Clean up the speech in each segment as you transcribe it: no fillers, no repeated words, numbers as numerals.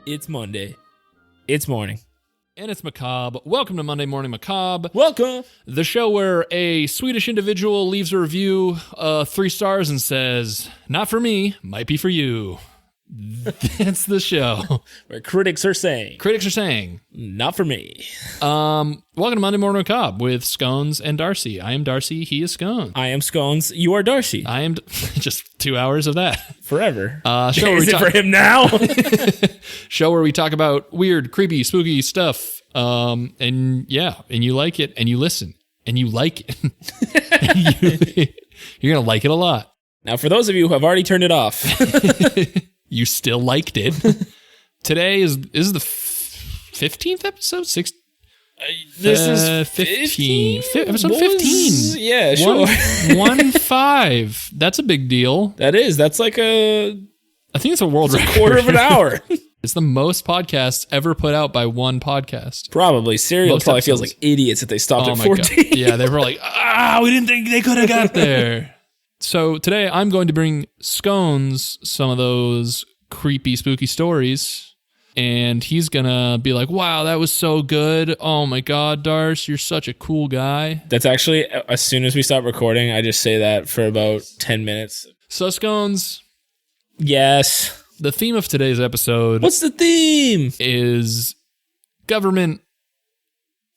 It's Monday. It's morning. And it's Macabre. Welcome to Monday Morning Macabre. Welcome. The show where a Swedish individual leaves a review, 3 stars, and says, "Not for me, might be for you." That's the show. Where critics are saying, "Not for me." Welcome to Monday Morning Macabre with Scones and Darcy. I am Darcy. He is Scones. I am Scones. You are Darcy. I am just 2 hours of that. Forever. Show Is it for him now? Show where we talk about weird, creepy, spooky stuff. And you like it, and you listen, and you like it. You're going to like it a lot. Now, for those of you who have already turned it off, you still liked it. Today is the 15th episode? This is 15. Episode 15. Yeah, sure. 1-5. That's a big deal. That is. That's like I think it's a world record. A quarter of an hour. It's the most podcasts ever put out by one podcast. Probably. Serial probably feels like idiots if they stopped at 14. God. Yeah, they were like, we didn't think they could have got there. So today I'm going to bring Scones some of those creepy, spooky stories, and he's going to be like, wow, that was so good. Oh my God, Darce, you're such a cool guy. That's actually, as soon as we stop recording, I just say that for about 10 minutes. So Scones. Yes. The theme of today's episode. What's the theme? Is government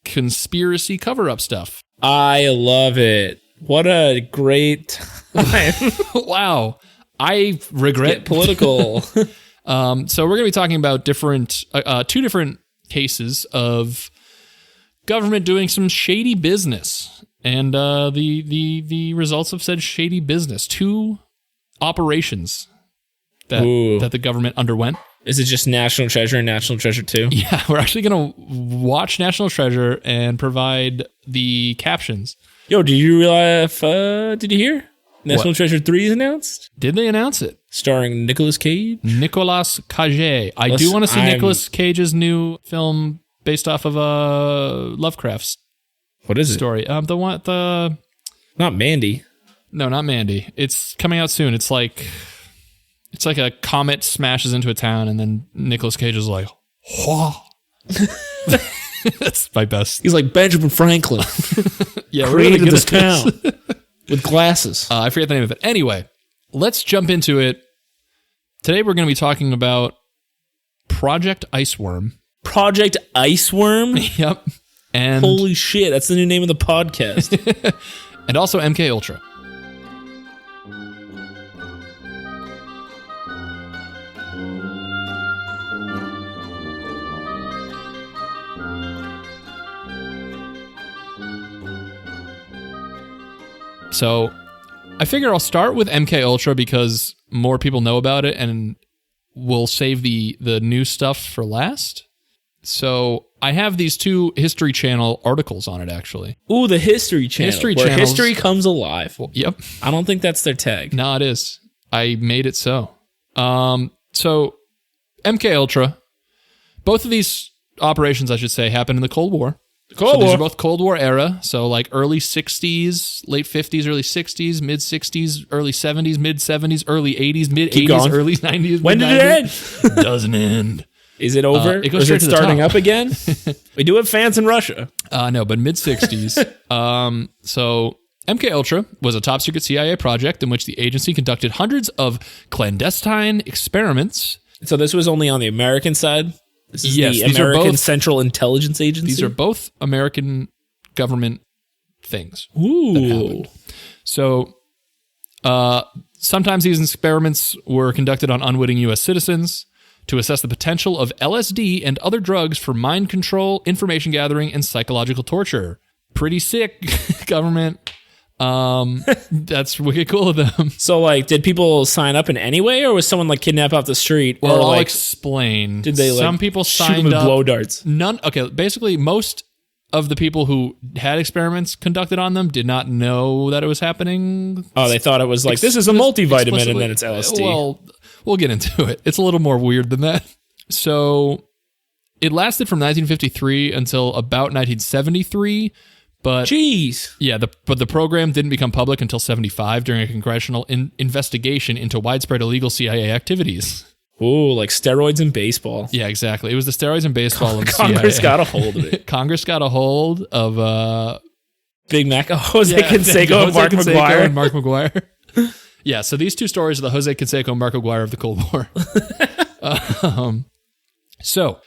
conspiracy cover-up stuff. I love it. What a great time. Wow. I regret political. So we're going to be talking about two different cases of government doing some shady business, and the results of said shady business. 2 operations that the government underwent. Is it just National Treasure and National Treasure 2? Yeah, we're actually going to watch National Treasure and provide the captions. Yo, did you realize, did you hear? National Treasure 3 is announced? Did they announce it? Starring Nicolas Cage? Nicolas Cage. I do want to see Nicolas Cage's new film based off of Lovecraft's What is story. Not Mandy. No, not Mandy. It's coming out soon. It's like a comet smashes into a town, and then Nicolas Cage is like, "Whoa." That's my best. He's like Benjamin Franklin. Yeah, created this town with glasses. I forget the name of it. Anyway, let's jump into it. Today we're going to be talking about Project Iceworm. Project Iceworm? Yep. And holy shit, that's the new name of the podcast. And also MK Ultra. So I figure I'll start with MK Ultra because more people know about it, and we'll save the new stuff for last. So I have these 2 History Channel articles on it, actually. Ooh, the History Channel. Where history comes alive. Well, yep. I don't think that's their tag. No, it is. I made it so. So MK Ultra, both of these operations, I should say, happened in the Cold War. These are both Cold War era, so like early 60s, late 50s, early 60s, mid 60s, early 70s, mid 70s, early 80s, mid 80s, early 90s. When did it end? Doesn't end. Is it over? It goes or is it starting top. Up again? We do have fans in Russia. No, but mid 60s. So MK Ultra was a top secret CIA project in which the agency conducted hundreds of clandestine experiments. So this was only on the American side? This is yes, the American Central Intelligence Agency? These are both American government things. Ooh. So sometimes these experiments were conducted on unwitting U.S. citizens to assess the potential of LSD and other drugs for mind control, information gathering, and psychological torture. Pretty sick, government. That's wicked cool of them. So, like, did people sign up in any way, or was someone like kidnapped off the street? Well, I'll explain. Did they some people shoot signed them with up? blow darts? None. Okay, basically, most of the people who had experiments conducted on them did not know that it was happening. Oh, they thought it was like this is a multivitamin, and then it's LSD. Well, we'll get into it. It's a little more weird than that. So, it lasted from 1953 until about 1973. But jeez, yeah, but the program didn't become public until 1975 during a congressional investigation into widespread illegal CIA activities. Ooh, like steroids in baseball. Yeah, exactly. It was the steroids in baseball of the Congress CIA. got a hold of it. Congress got a hold of Big Mac, Jose Canseco, and Mark McGuire. Yeah, so these two stories are the Jose Canseco and Mark McGuire of the Cold War. So,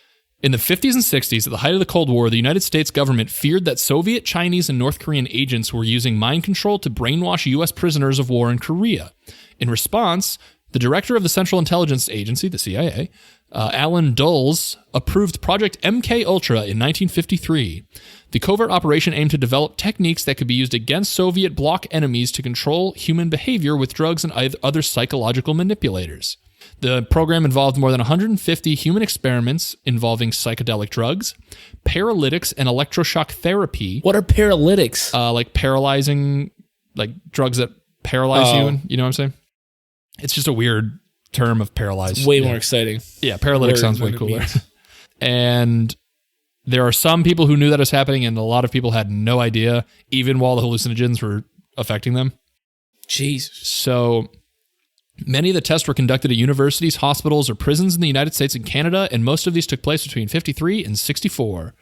in the 50s and 60s, at the height of the Cold War, the United States government feared that Soviet, Chinese, and North Korean agents were using mind control to brainwash U.S. prisoners of war in Korea. In response, the director of the Central Intelligence Agency, the CIA, Alan Dulles, approved Project MK-Ultra in 1953. The covert operation aimed to develop techniques that could be used against Soviet bloc enemies to control human behavior with drugs and other psychological manipulators. The program involved more than 150 human experiments involving psychedelic drugs, paralytics, and electroshock therapy. What are paralytics? Like paralyzing, like drugs that paralyze you. You know what I'm saying? It's just a weird term of paralyzed. It's way more exciting. Yeah, paralytic sounds way cooler. And there are some people who knew that was happening, and a lot of people had no idea, even while the hallucinogens were affecting them. Jesus. So many of the tests were conducted at universities, hospitals, or prisons in the United States and Canada, and most of these took place between 53 and 64.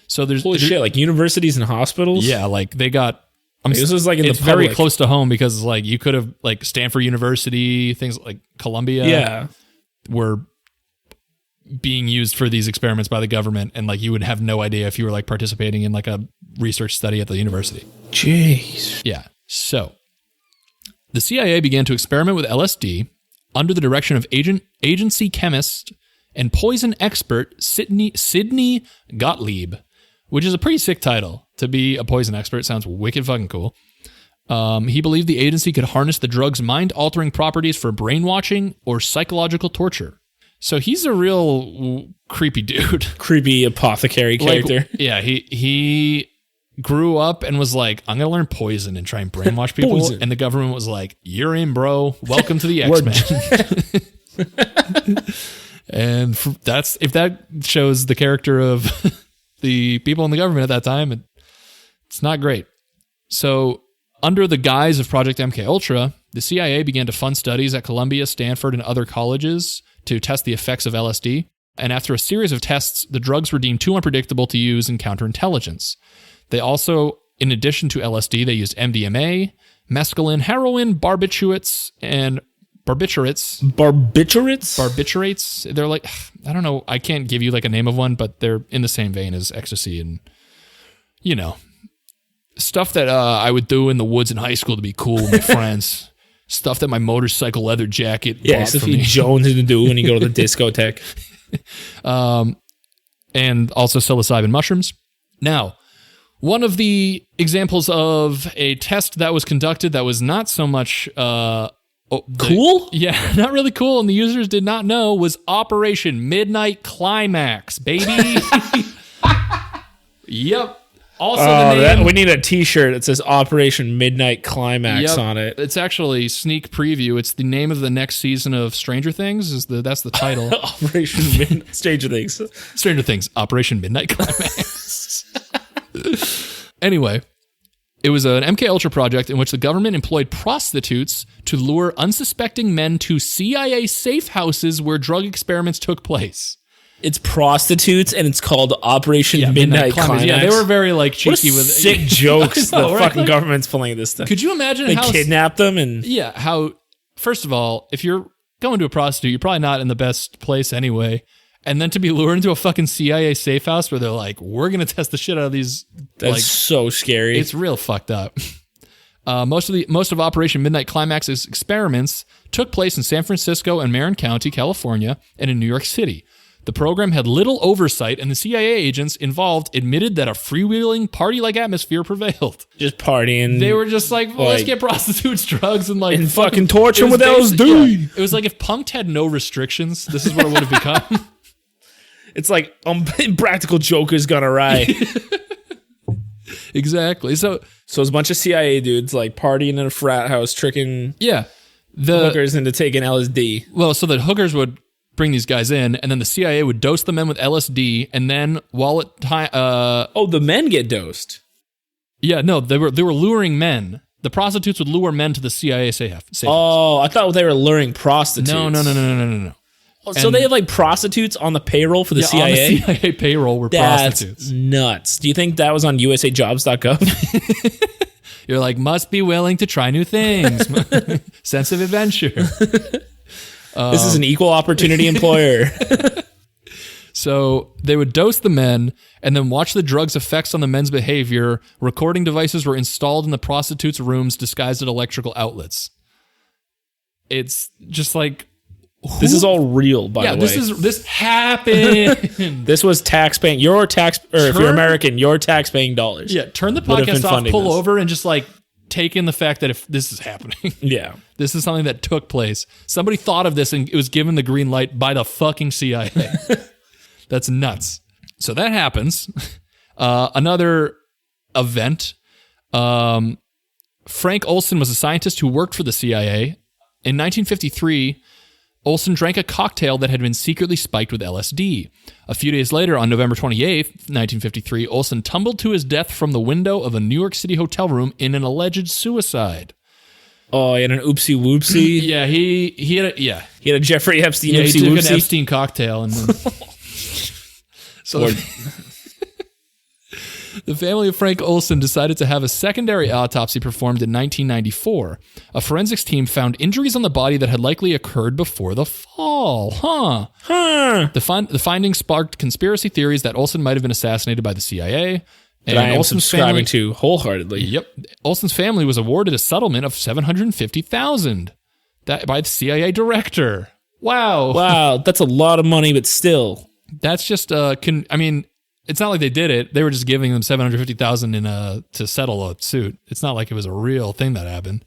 So there's holy shit, like universities and hospitals? Yeah, like they got. This was like in it's the public. very close to home because like you could have like Stanford University, things like Columbia, were being used for these experiments by the government, and like you would have no idea if you were like participating in like a research study at the university. Jeez. Yeah. So the CIA began to experiment with LSD under the direction of agency chemist and poison expert Sidney Gottlieb, which is a pretty sick title. To be a poison expert sounds wicked fucking cool. He believed the agency could harness the drug's mind-altering properties for brainwashing or psychological torture. So he's a real creepy dude. Creepy apothecary character. Like, yeah, he grew up and was like, I'm going to learn poison and try and brainwash people. Poison. And the government was like, you're in, bro. Welcome to the X-Men. And if that shows the character of the people in the government at that time, it's not great. So under the guise of Project MK-Ultra, the CIA began to fund studies at Columbia, Stanford, and other colleges to test the effects of LSD. And after a series of tests, the drugs were deemed too unpredictable to use in counterintelligence. They also, in addition to LSD, they used MDMA, mescaline, heroin, barbiturates. They're like, I don't know, I can't give you like a name of one, but they're in the same vein as ecstasy and, you know, stuff that I would do in the woods in high school to be cool with my friends. Stuff that my motorcycle leather jacket bought for me. Jones to do when you go to the discotheque. And also psilocybin mushrooms. Now, one of the examples of a test that was conducted that was not so much cool? Yeah, not really cool, and the users did not know, was Operation Midnight Climax, baby. Yep. Also, the name, we need a T-shirt that says Operation Midnight Climax on it. It's actually sneak preview. It's the name of the next season of Stranger Things. That's the title. Operation Stranger Things. Stranger Things. Operation Midnight Climax. Anyway, it was an MK-Ultra project in which the government employed prostitutes to lure unsuspecting men to CIA safe houses where drug experiments took place. It's prostitutes, and it's called Operation Midnight Climax. Yeah, they were very like cheeky with sick jokes. The fucking government's pulling this stuff. Could you imagine they how kidnapped them and how? First of all, if you're going to a prostitute, you're probably not in the best place anyway. And then to be lured into a fucking CIA safe house where they're like, we're gonna test the shit out of these. That's so scary. It's real fucked up. Most of Operation Midnight Climax's experiments took place in San Francisco and Marin County, California, and in New York City. The program had little oversight, and the CIA agents involved admitted that a freewheeling, party-like atmosphere prevailed. Just partying. They were just like, well, let's get prostitutes, drugs, and like... And fucking torch them with LSD. Yeah, it was like if Punk'd had no restrictions, this is what it would have become. It's like, Impractical Joker's gonna ride. Exactly. So it's a bunch of CIA dudes like partying in a frat house, tricking the hookers into taking LSD. Well, so the hookers would bring these guys in, and then the CIA would dose the men with LSD, and then the men get dosed. Yeah, no, they were luring men. The prostitutes would lure men to the CIA safe house. Oh, I thought they were luring prostitutes. No. So they have like prostitutes on the payroll for the CIA? On the CIA payroll were prostitutes. That's nuts. Do you think that was on usajobs.gov? You're like, must be willing to try new things. Sense of adventure. This is an equal opportunity employer. So they would dose the men and then watch the drug's effects on the men's behavior. Recording devices were installed in the prostitutes' rooms disguised as electrical outlets. It's just like... This is all real, by the way. This happened. This was tax-paying... if you're American, your tax-paying dollars. Yeah, turn the podcast off, pull over, and just like take in the fact that if this is happening. Yeah. This is something that took place. Somebody thought of this and it was given the green light by the fucking CIA. That's nuts. So that happens. Another event. Frank Olson was a scientist who worked for the CIA. In 1953, Olson drank a cocktail that had been secretly spiked with LSD. A few days later, on November 28th, 1953, Olson tumbled to his death from the window of a New York City hotel room in an alleged suicide. Oh, he had an oopsie whoopsie. Yeah, he had a Jeffrey Epstein oopsie whoopsie. He took an Epstein cocktail and then... So the family of Frank Olson decided to have a secondary autopsy performed in 1994. A forensics team found injuries on the body that had likely occurred before the fall. The findings sparked conspiracy theories that Olson might have been assassinated by the CIA. And I am subscribing to wholeheartedly. Yep. Olson's family was awarded a settlement of $750,000 by the CIA director. Wow, that's a lot of money, but still. That's just it's not like they did it. They were just giving them $750,000 to settle a suit. It's not like it was a real thing that happened.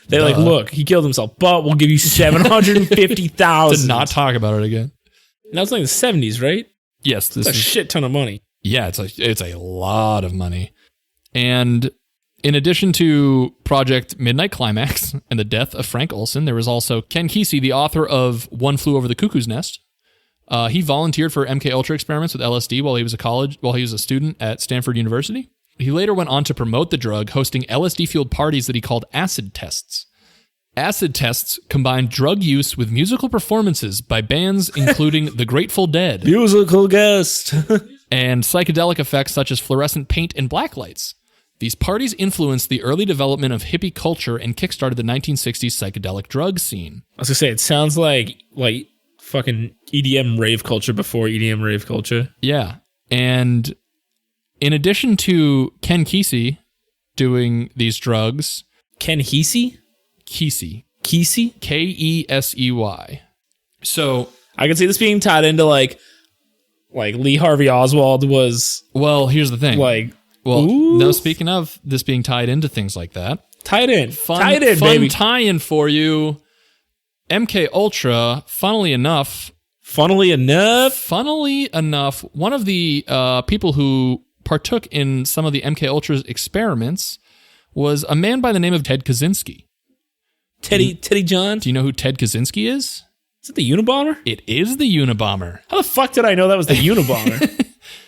They're like, look, he killed himself, but we'll give you $750,000 to not talk about it again. And that was like the 70s, right? Yes, that's a shit ton of money. Yeah, it's a lot of money. And in addition to Project Midnight Climax and the death of Frank Olson, there was also Ken Kesey, the author of One Flew Over the Cuckoo's Nest. He volunteered for MKUltra experiments with LSD while he was a student at Stanford University. He later went on to promote the drug, hosting LSD-fueled parties that he called acid tests. Acid tests combined drug use with musical performances by bands including the Grateful Dead. Musical guest. And psychedelic effects such as fluorescent paint and blacklights. These parties influenced the early development of hippie culture and kickstarted the 1960s psychedelic drug scene. I was going to say, it sounds like fucking EDM rave culture before EDM rave culture. Yeah. And in addition to Ken Kesey doing these drugs... Ken Kesey? Kesey. Kesey? Kesey. So... I can see this being tied into like Lee Harvey Oswald was... Well, here's the thing. No, speaking of this being tied into things like that. Tied in, Fun baby. tie-in for you. MKUltra, funnily enough, one of the people who partook in some of the MKUltra's experiments was a man by the name of Ted Kaczynski. Teddy John? Do you know who Ted Kaczynski is? Is it the Unabomber? It is the Unabomber. How the fuck did I know that was the Unabomber?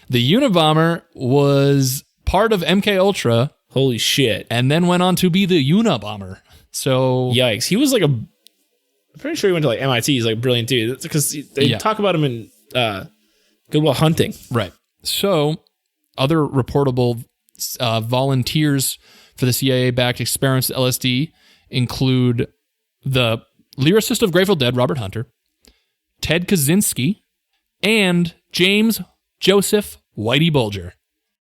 The Unabomber was part of MKUltra. Holy shit. And then went on to be the Unabomber. So... Yikes. He was like I'm pretty sure he went to like MIT. He's like a brilliant dude. That's because they talk about him in Good Will Hunting. Right. So, other reportable volunteers for the CIA-backed experiments with LSD include the lyricist of Grateful Dead, Robert Hunter, Ted Kaczynski, and James Joseph Whitey Bulger.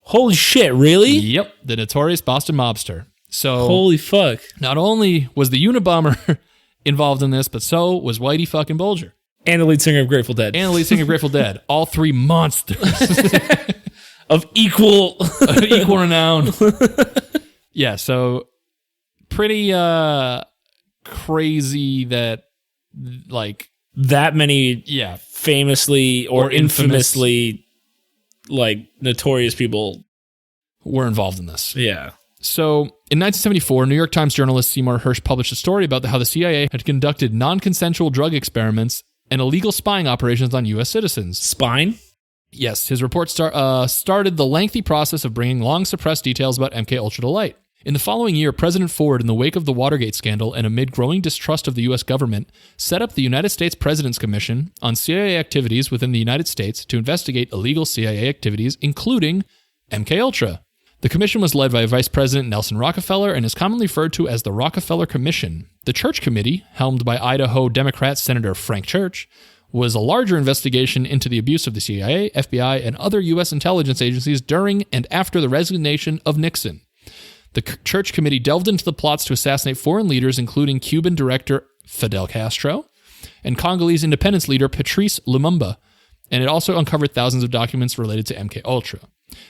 Holy shit, really? Yep, the notorious Boston mobster. So, holy fuck. Not only was the Unabomber involved in this, but so was Whitey fucking Bulger. And the lead singer of Grateful Dead. All three monsters. of equal renown. Yeah, so pretty crazy that like that many famously or infamously like notorious people were involved in this. Yeah. So, in 1974, New York Times journalist Seymour Hersh published a story about how the CIA had conducted non-consensual drug experiments and illegal spying operations on U.S. citizens. Spying? Yes, his report started the lengthy process of bringing long-suppressed details about MKUltra to light. In the following year, President Ford, in the wake of the Watergate scandal and amid growing distrust of the U.S. government, set up the United States President's Commission on CIA activities within the United States to investigate illegal CIA activities, including MKUltra. The commission was led by Vice President Nelson Rockefeller and is commonly referred to as the Rockefeller Commission. The Church Committee, helmed by Idaho Democrat Senator Frank Church, was a larger investigation into the abuse of the CIA, FBI, and other U.S. intelligence agencies during and after the resignation of Nixon. The Church Committee delved into the plots to assassinate foreign leaders, including Cuban director Fidel Castro and Congolese independence leader Patrice Lumumba, and it also uncovered thousands of documents related to MKUltra.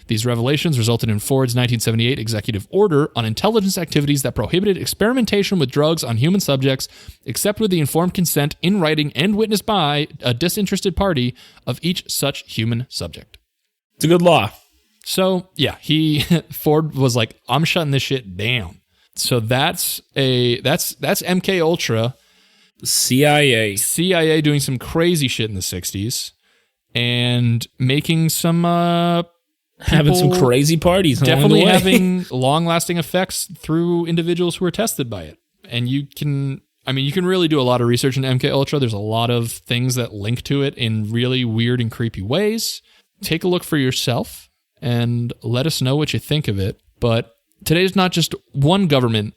These revelations resulted in Ford's 1978 executive order on intelligence activities that prohibited experimentation with drugs on human subjects, except with the informed consent in writing and witnessed by a disinterested party of each such human subject. It's a good law. So, yeah, Ford was like, I'm shutting this shit down. So that's MKUltra. CIA doing some crazy shit in the 60s and making some having some crazy parties. Definitely having long-lasting effects through individuals who are tested by it. And you can really do a lot of research in MKUltra. There's a lot of things that link to it in really weird and creepy ways. Take a look for yourself and let us know what you think of it. But today's not just one government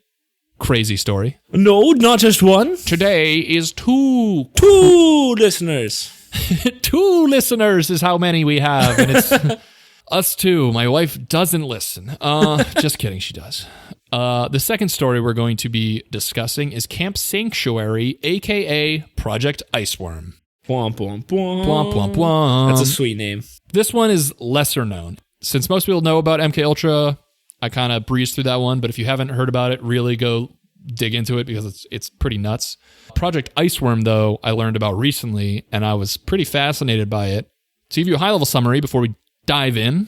crazy story. No, not just one. Today is two listeners. 2 listeners is how many we have. And it's us too. My wife doesn't listen. Just kidding, she does. The second story we're going to be discussing is Camp Sanctuary, a.k.a. Project Iceworm. Womp, womp, womp. Womp, womp, womp. That's a sweet name. This one is lesser known. Since most people know about MKUltra, I kind of breezed through that one, but if you haven't heard about it, really go dig into it because it's pretty nuts. Project Iceworm, though, I learned about recently, and I was pretty fascinated by it. To give you a high-level summary before we dive in.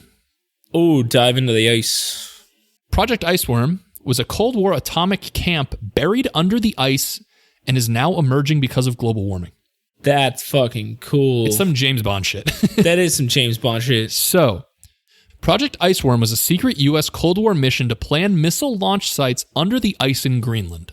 Oh, dive into the ice. Project Iceworm was a Cold War atomic camp buried under the ice and is now emerging because of global warming. That's fucking cool. It's some James Bond shit. That is some James Bond shit. So, Project Iceworm was a secret U.S. Cold War mission to plan missile launch sites under the ice in Greenland.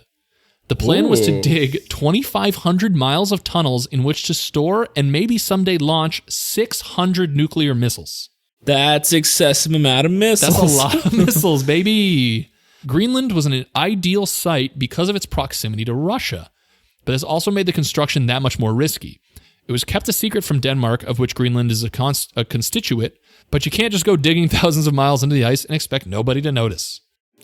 The plan was to dig 2,500 miles of tunnels in which to store and maybe someday launch 600 nuclear missiles. That's excessive amount of missiles. That's a lot of missiles, baby. Greenland was an ideal site because of its proximity to Russia, but this also made the construction that much more risky. It was kept a secret from Denmark, of which Greenland is a constituent, but you can't just go digging thousands of miles into the ice and expect nobody to notice.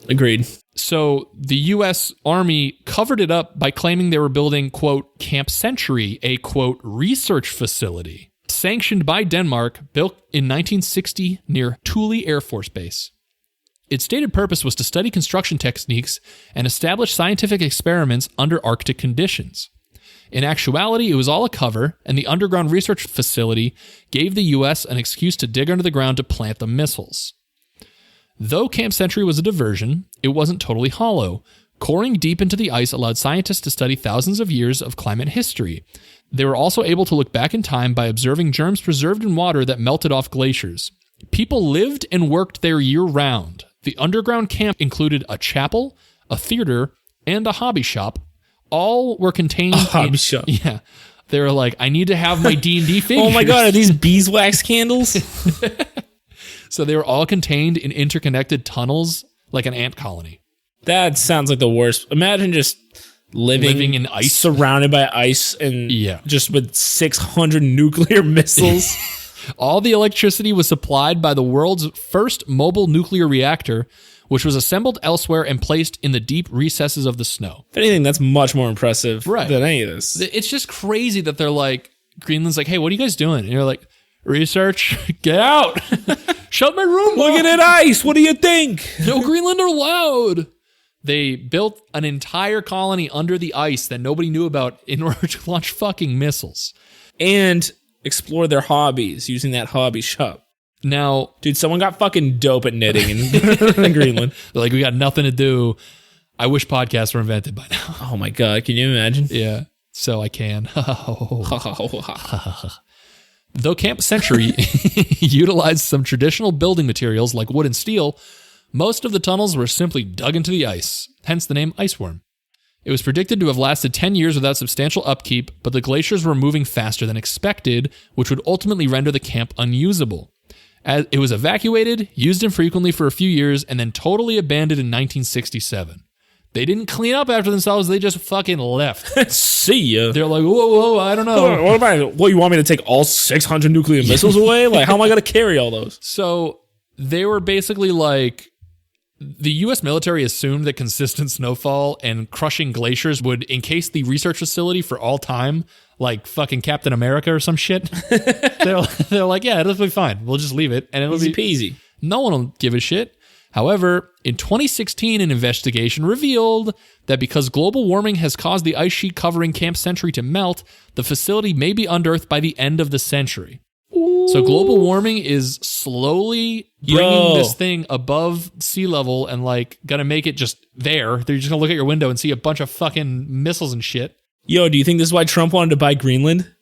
Agreed. So the U.S. Army covered it up by claiming they were building, quote, Camp Century, a, quote, research facility, sanctioned by Denmark, built in 1960 near Thule Air Force Base. Its stated purpose was to study construction techniques and establish scientific experiments under Arctic conditions. In actuality, it was all a cover, and the underground research facility gave the U.S. an excuse to dig under the ground to plant the missiles. Though Camp Century was a diversion, it wasn't totally hollow. Coring deep into the ice allowed scientists to study thousands of years of climate history. They were also able to look back in time by observing germs preserved in water that melted off glaciers. People lived and worked there year-round. The underground camp included a chapel, a theater, and a hobby shop. All were contained in... hobby shop. Yeah. They were like, I need to have my D&D figures. Oh my god, are these beeswax candles? So they were all contained in interconnected tunnels like an ant colony. That sounds like the worst. Imagine just living in ice. Surrounded by ice and just with 600 nuclear missiles. All the electricity was supplied by the world's first mobile nuclear reactor, which was assembled elsewhere and placed in the deep recesses of the snow. If anything, that's much more impressive than any of this. It's just crazy that they're like, Greenland's like, hey, what are you guys doing? And you're like, research, get out. Shut my room. Look at that ice. What do you think? No Greenland allowed. They built an entire colony under the ice that nobody knew about in order to launch fucking missiles. And explore their hobbies using that hobby shop. Now, dude, someone got fucking dope at knitting in Greenland. They're like, we got nothing to do. I wish podcasts were invented by now. Oh my God. Can you imagine? Yeah. So I can. Though Camp Century utilized some traditional building materials like wood and steel, Most of the tunnels were simply dug into the ice, hence the name Iceworm. It was predicted to have lasted 10 years without substantial upkeep, but the glaciers were moving faster than expected, which would ultimately render the camp unusable. As it was evacuated, used infrequently for a few years, and then totally abandoned in 1967. They didn't clean up after themselves, they just fucking left. See ya. They're like, whoa, I don't know. What, you want me to take all 600 nuclear missiles away? Like, how am I going to carry all those? So they were basically like, the U.S. military assumed that consistent snowfall and crushing glaciers would encase the research facility for all time, like fucking Captain America or some shit. they're like, yeah, it'll be fine. We'll just leave it. And it'll Easy be peasy. No one will give a shit. However, in 2016, an investigation revealed that because global warming has caused the ice sheet covering Camp Century to melt, the facility may be unearthed by the end of the century. So global warming is slowly bringing this thing above sea level and like gonna make it just there. They're just gonna look at your window and see a bunch of fucking missiles and shit. Yo, do you think this is why Trump wanted to buy Greenland?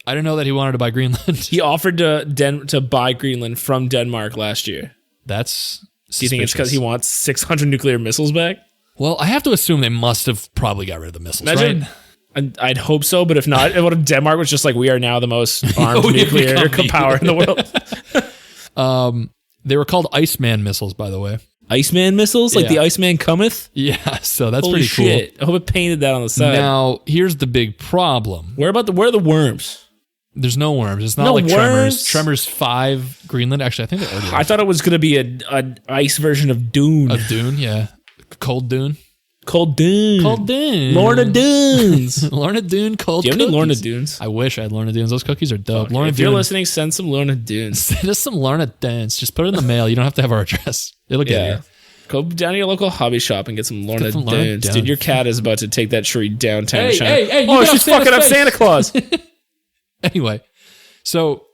I didn't know that he wanted to buy Greenland. He offered to buy Greenland from Denmark last year. That's suspicious. Do you think it's because he wants 600 nuclear missiles back? Well, I have to assume they must have probably got rid of the missiles, Imagine, right? I'd hope so, but if not, what if Denmark was just like, we are now the most armed nuclear power in the world? They were called Iceman missiles, by the way. Iceman missiles? Like the Iceman cometh? Yeah, so that's Holy pretty shit. cool. I hope it painted that on the side. Now, here's the big problem. Where are the worms? There's no worms. It's not No like worms? Tremors 5 Greenland. Actually, I think they're already I thought it was going to be an ice version of Dune. Of Dune, yeah. Cold Dune. Cold Dune. Cold Dune. Lorna Dunes. Lorna Dune cold Do you have cookies. any Lorna Dunes? I wish I had Lorna Dunes. Those cookies are dope. Okay, Lorna if you're listening, send some Lorna Dunes. Send us some Lorna Dunes. Just put it in the mail. You don't have to have our address. It'll get here. Go down to your local hobby shop and get some Lorna Dunes. Dude, your cat is about to take that tree downtown. Hey, oh, she's fucking up Santa Claus. Anyway, so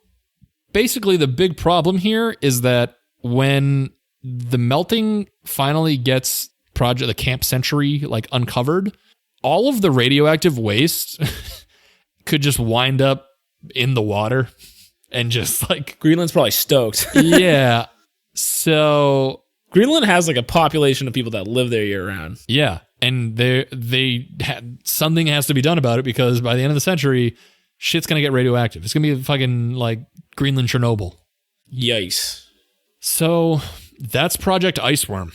basically the big problem here is that when the melting finally gets the Camp Century like uncovered, all of the radioactive waste could just wind up in the water and just like Greenland's probably stoked. Yeah. So Greenland has like a population of people that live there year round. Yeah. And something has to be done about it because by the end of the century, shit's going to get radioactive. It's going to be fucking like Greenland Chernobyl. Yikes. So that's Project Iceworm.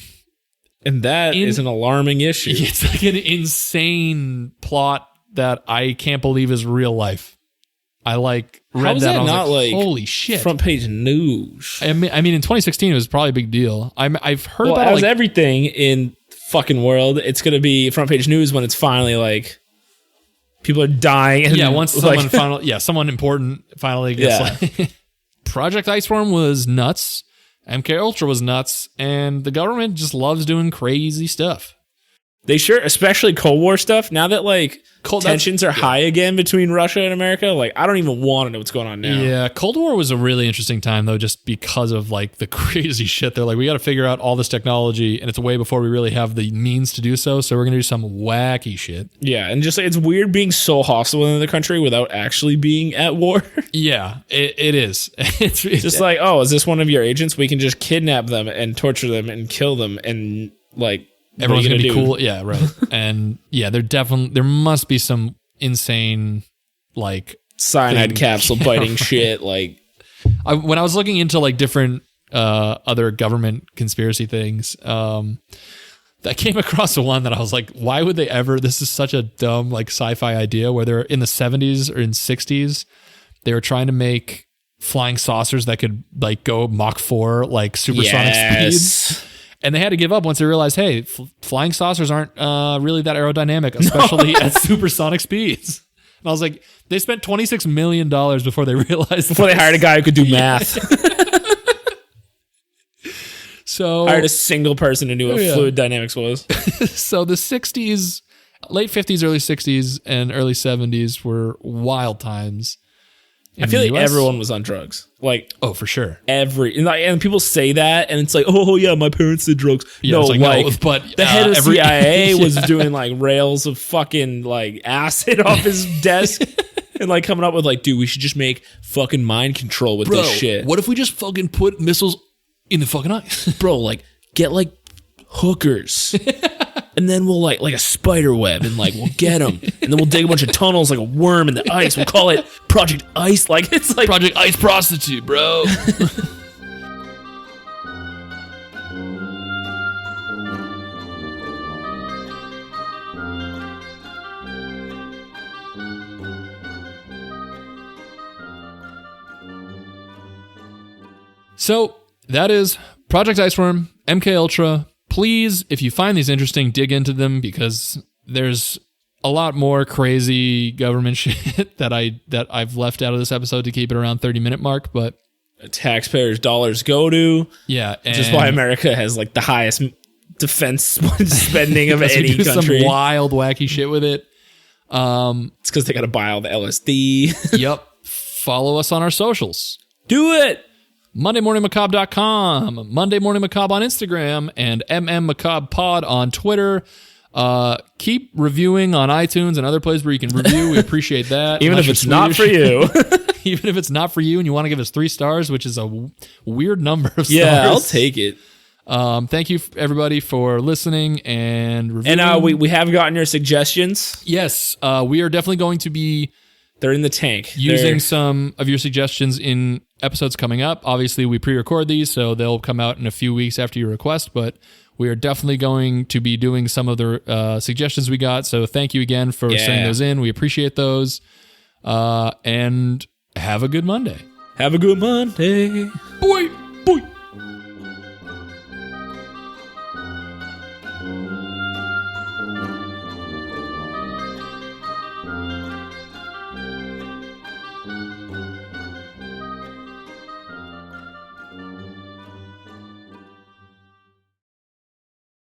And that is an alarming issue. It's like an insane plot that I can't believe is real life. I like read that and I was not like, holy shit. Front page news. I mean, in 2016, it was probably a big deal. I've heard about as everything in fucking world, it's going to be front page news when it's finally like people are dying. And once someone important finally gets like Project Iceworm was nuts. MK Ultra was nuts, and the government just loves doing crazy stuff. They sure, especially Cold War stuff. Now that like tensions are high again between Russia and America, like I don't even want to know what's going on now. Yeah, Cold War was a really interesting time though, just because of like the crazy shit. They're like, we got to figure out all this technology, and it's way before we really have the means to do so. So we're gonna do some wacky shit. Yeah, and just it's weird being so hostile in another country without actually being at war. Yeah, it is. It's just like, oh, is this one of your agents? We can just kidnap them and torture them and kill them and like. Everyone's gonna be cool. Yeah, right. And yeah, there must be some insane like cyanide capsule biting shit. Like when I was looking into like different other government conspiracy things, I came across the one that I was like, why would they ever? This is such a dumb like sci-fi idea where they're in the 70s or in 60s, they were trying to make flying saucers that could like go Mach 4 like supersonic speeds. And they had to give up once they realized, hey, flying saucers aren't really that aerodynamic, especially at supersonic speeds. And I was like, they spent $26 million before they realized. Before they hired a guy who could do math. So hired a single person who knew what fluid dynamics was. So the 60s, late 50s, early 60s, and early 70s were wild times. I feel like everyone was on drugs. Like, oh, for sure. And people say that, and it's like, oh, yeah, my parents did drugs. Yeah, no, like, but the head of CIA was doing like rails of fucking like acid off his desk and like coming up with like, dude, we should just make fucking mind control with this shit. What if we just fucking put missiles in the fucking ice? Bro, like, get like hookers. And then we'll like a spider web and like we'll get them. And then we'll dig a bunch of tunnels like a worm in the ice. We'll call it Project Ice. Like it's like Project Ice Prostitute, bro. So that is Project Iceworm, MK Ultra. Please, if you find these interesting, dig into them because there's a lot more crazy government shit that I've left out of this episode to keep it around 30-minute mark. But taxpayers' dollars go to. Yeah, which is why America has like the highest defense spending of any country. Some wild, wacky shit with it. It's because they got to buy all the LSD. Yep. Follow us on our socials. Do it. MondayMorningMacabre.com, Monday Morning Macabre on Instagram, and MMMacabrePod on Twitter. Keep reviewing on iTunes and other places where you can review. We appreciate that. Even if it's not for you. Even if it's not for you and you want to give us 3 stars, which is a weird number of stars. Yeah, I'll take it. Thank you, everybody, for listening and reviewing. And we have gotten your suggestions. Yes, we are definitely going to be... They're in the tank. Using some of your suggestions in episodes coming up. Obviously, we pre-record these, so they'll come out in a few weeks after your request, but we are definitely going to be doing some of the suggestions we got. So thank you again for sending those in. We appreciate those. And have a good Monday. Have a good Monday. Boy, boy.